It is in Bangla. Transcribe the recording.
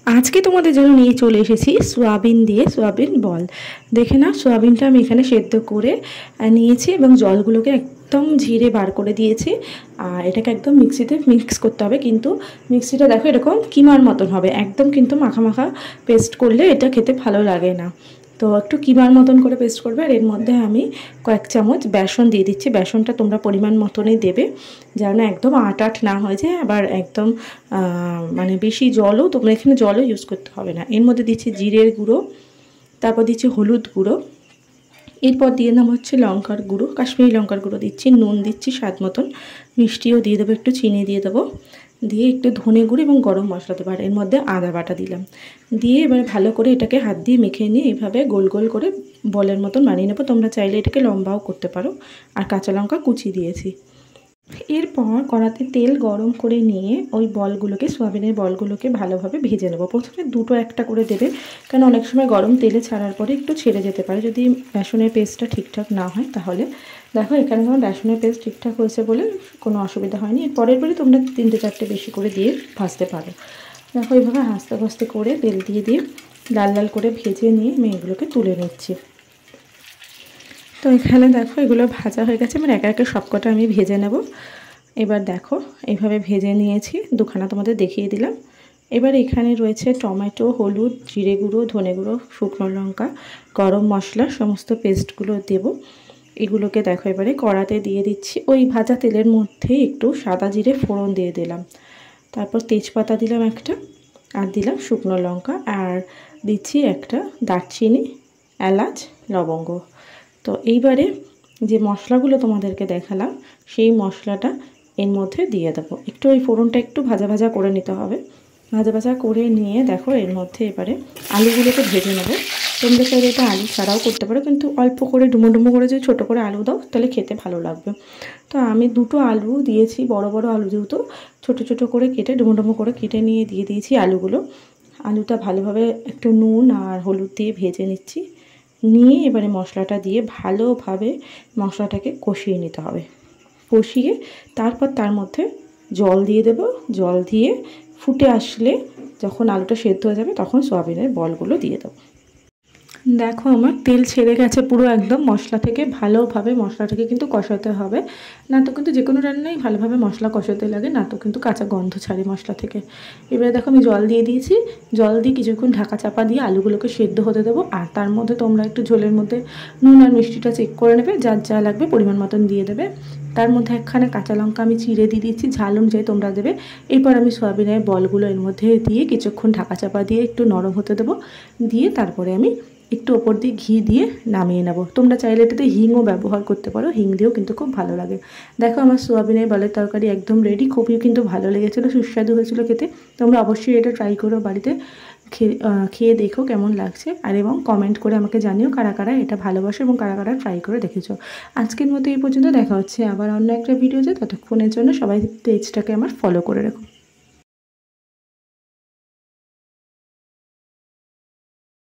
আজকে তোমাদের জন্য নিয়ে চলে এসেছি সোয়াবিন দিয়ে সোয়াবিন বল। দেখে না, সোয়াবিনটা আমি এখানে সেদ্ধ করে নিয়েছি এবং জলগুলোকে একদম ঝিরে বার করে দিয়েছি। আর এটাকে একদম মিক্সিতে মিক্স করতে হবে, কিন্তু মিক্সিটা দেখো এরকম কিমার মতন হবে, একদম কিন্তু মাখা মাখা পেস্ট করলে এটা খেতে ভালো লাগে না। তো একটু কিমার মতন করে পেস্ট করবে। আর এর মধ্যে আমি কয়েক চামচ বেসন দিয়ে দিচ্ছি। বেসনটা তোমরা পরিমাণ মতনই দেবে, যেন একদম আট না হয়ে যায়, আবার একদম মানে বেশি জলও তোমরা এখানে জলও ইউজ করতে হবে না। এর মধ্যে দিচ্ছি জিরের গুঁড়ো, তারপর দিচ্ছি হলুদ গুঁড়ো, এরপর দিয়ে নাম হচ্ছে লঙ্কার গুঁড়ো, কাশ্মীরি লঙ্কার গুঁড়ো দিচ্ছি, নুন দিচ্ছি স্বাদ মতন, মিষ্টিও দিয়ে দেবো, একটু চিনি দিয়ে দেবো, দিয়ে একটু ধনে গুঁড়ো এবং গরম মশলা দেবো। আর এর মধ্যে আদা বাটা দিলাম, দিয়ে এবার ভালো করে এটাকে হাত দিয়ে মেখে নিয়ে এইভাবে গোল গোল করে বলের মতন বানিয়ে নেবো। তোমরা চাইলে এটাকে লম্বাও করতে পারো। আর কাঁচা লঙ্কা কুচি দিয়েছি। এরপর কড়াতে তেল গরম করে নিয়ে ওই বলগুলোকে, সোয়াবিনের বলগুলোকে ভালোভাবে ভেজে নেবো। প্রথমে দুটো একটা করে দেবে, কারণ অনেক সময় গরম তেলে ছাড়ার পরে একটু ছেড়ে যেতে পারে যদি বেসনের পেস্টটা ঠিকঠাক না হয়। তাহলে দেখো এখানে যেমন বেসনের পেস্ট ঠিকঠাক হয়েছে বলে কোনো অসুবিধা হয়নি। এর পরের পরে তোমরা 3-4টে বেশি করে দিয়ে ভাজতে পারো। দেখো এইভাবে আস্তে আস্তে করে তেল দিয়ে লাল লাল করে ভেজে নিয়ে আমি এগুলোকে তুলে নিচ্ছি। তো এখানে দেখো এগুলো ভাজা হয়ে গেছে, এবার একে একে সবকটা আমি ভেজে নেব। এবার দেখো এইভাবে ভেজে নিয়েছি, দুখানা তোমাদের দেখিয়ে দিলাম। এবার এখানে রয়েছে টমেটো, হলুদ, জিরে গুঁড়ো, ধনে গুঁড়ো, শুকনো লঙ্কা, গরম মশলা, সমস্ত পেস্টগুলো দেব। এগুলোকে দেখো এবারে কড়াতে দিয়ে দিচ্ছি। ওই ভাজা তেলের মধ্যে একটু সাদা জিরে ফোড়ন দিয়ে দিলাম, তারপর তেজপাতা দিলাম একটা, আর দিলাম শুকনো লঙ্কা, আর দিচ্ছি একটা দারচিনি, এলাচ, লবঙ্গ। তো এইবারে যে মশলাগুলো তোমাদেরকে দেখালাম সেই মশলাটা এর মধ্যে দিয়ে দেবো। একটু ওই ফোড়নটা একটু ভাজা ভাজা করে নিতে হবে। ভাজা ভাজা করে নিয়ে দেখো এর মধ্যে এবারে আলুগুলোকে ভেজে নেবো। তোমরা চাইলে এটা আলু ছাড়াও করতে পারো, কিন্তু অল্প করে ডুমো ডুমো করে যদি ছোটো করে আলু দাও তাহলে খেতে ভালো লাগবে। তো আমি দুটো আলু দিয়েছি, বড় বড় আলু যেহেতু, ছোটো ছোটো করে কেটে ডুমো ডুমো করে কেটে নিয়ে দিয়ে দিয়েছি আলুগুলো। আলুটা ভালোভাবে একটু নুন আর হলুদ দিয়ে ভেজে নিচ্ছি। নিয়ে এবারে মশলাটা দিয়ে ভালোভাবে মশলাটাকে কষিয়ে নিতে হবে। কষিয়ে তারপর তার মধ্যে জল দিয়ে দেব। জল দিয়ে ফুটে আসলে যখন আলুটা সেদ্ধ হয়ে যাবে তখন সয়াবিনের বলগুলো দিয়ে দেবো। দেখো আমার তেল ছেড়ে গেছে পুরো একদম মশলা থেকে। ভালোভাবে মশলাটাকে কিন্তু কষাতে হবে, না তো কিন্তু যে কোনো রান্নাই ভালোভাবে মশলা কষাতে লাগে, না তো কিন্তু কাঁচা গন্ধ ছাড়ে মশলা থেকে। এবারে দেখো আমি জল দিয়ে দিয়েছি। জল দিয়ে কিছুক্ষণ ঢাকা চাপা দিয়ে আলুগুলোকে সেদ্ধ হতে দেবো। আর তার মধ্যে তোমরা একটু ঝোলের মধ্যে নুন আর মিষ্টিটা চেক করে নেবে, যার যা লাগবে পরিমাণ মতন দিয়ে দেবে। তার মধ্যে একখানা কাঁচা লঙ্কা আমি চিড়ে দিয়ে দিচ্ছি, ঝাল অনুযায়ী তোমরা দেবে। এরপর আমি সয়াবিনের বলগুলো এর মধ্যে দিয়ে কিছুক্ষণ ঢাকা চাপা দিয়ে একটু নরম হতে দেবো। দিয়ে তারপরে আমি একটু ওপর দিয়ে ঘি দিয়ে নামিয়ে নেব। তোমরা চাইলে এটাতে হিংও ব্যবহার করতে পারো, হিং দিয়েও কিন্তু খুব ভালো লাগে। দেখো আমার সোয়াবিনের বলের তরকারি একদম রেডি। খুবই কিন্তু ভালো লেগেছিলো, সুস্বাদু হয়েছিল খেতে। তোমরা অবশ্যই এটা ট্রাই করো বাড়িতে, খেয়ে দেখো কেমন লাগছে। আর এবং কমেন্ট করে আমাকে জানিও কারা কারা এটা ভালোবাসো এবং কারা কারা ট্রাই করে দেখেছো। আজকের মতো এই পর্যন্ত, দেখা হচ্ছে আবার অন্য একটা ভিডিওতে। ততক্ষণের জন্য সবাই পেজটাকে আমার ফলো করে রাখো।